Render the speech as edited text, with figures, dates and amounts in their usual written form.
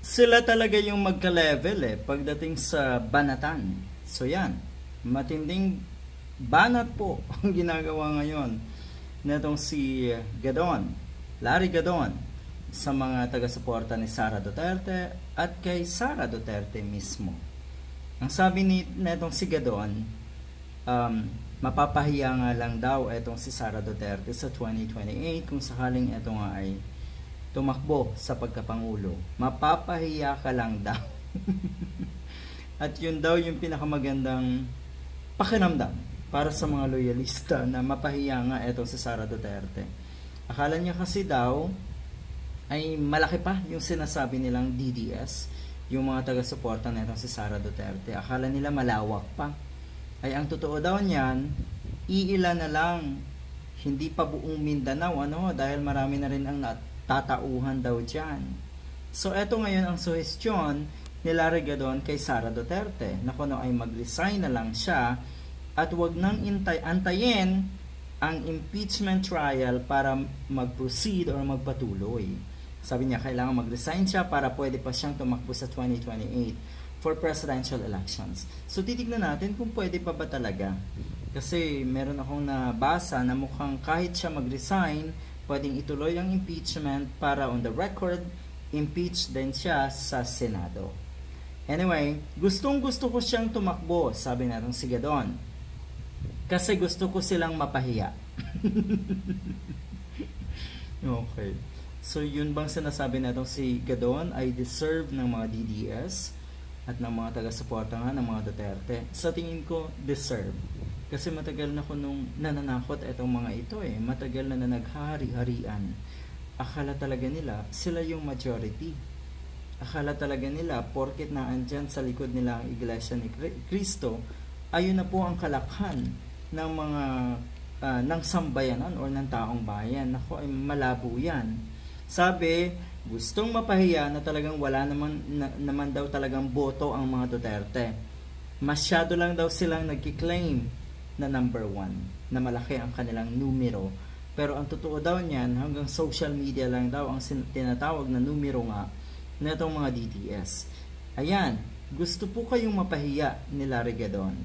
Sila talaga yung magka-level pagdating sa banatan. So yan, matinding banat po ang ginagawa ngayon netong si Gadon, Larry Gadon, sa mga taga-suporta ni Sara Duterte at kay Sara Duterte mismo. Ang sabi netong si Gadon, mapapahiya nga lang daw etong si Sara Duterte sa 2028 kung sakaling eto nga ay tumakbo sa pagkapangulo. Mapapahiya ka lang daw. At yun daw yung pinakamagandang pakiramdam para sa mga loyalista na mapahiya nga etong si Sara Duterte. Akala niya kasi daw ay malaki pa yung sinasabi nilang DDS, yung mga taga-suporta na itong si Sara Duterte. Akala nila malawak pa. Ay ang totoo daw niyan, iilan na lang, hindi pa buong Mindanao, dahil marami na rin ang tatauhan daw dyan. So eto ngayon ang suhestyon ni Larry Gadon kay Sara Duterte, na kung ay mag-resign na lang siya at wag nang antayin ang impeachment trial para mag-proceed or magpatuloy. Sabi niya kailangan mag-resign siya para pwede pa siyang tumakbo sa 2028 for presidential elections. So titignan natin kung pwede pa ba talaga. Kasi meron akong nabasa na mukhang kahit siya mag-resign, pwedeng ituloy ang impeachment para on the record, impeach din siya sa Senado. Anyway, gustong-gusto ko siyang tumakbo, sabi natin si Gadon. Kasi gusto ko silang mapahiya. Okay. So yun bang sinasabi natin si Gadon ay deserve ng mga DDS at ng mga taga-suporta nga ng mga Duterte? Sa tingin ko, deserve. Kasi matagal na ko nung nananakot itong mga ito matagal na naghahari-harian. Akala talaga nila sila yung majority. Akala talaga nila porket na andyan sa likod nila ang Iglesia ni Cristo, ayun na po ang kalakhan ng mga ng sambayanan or ng taong bayan. Nako, ay malabo yan. Sabi, gustong mapahiya na talagang wala naman daw talagang boto ang mga Duterte. Masyado lang daw silang nagki-claim na number 1, na malaki ang kanilang numero. Pero ang totoo daw niyan, hanggang social media lang daw ang tinatawag na numero nga na itong mga DDS. Ayan, gusto po kayong mapahiya ni Larry Gadon.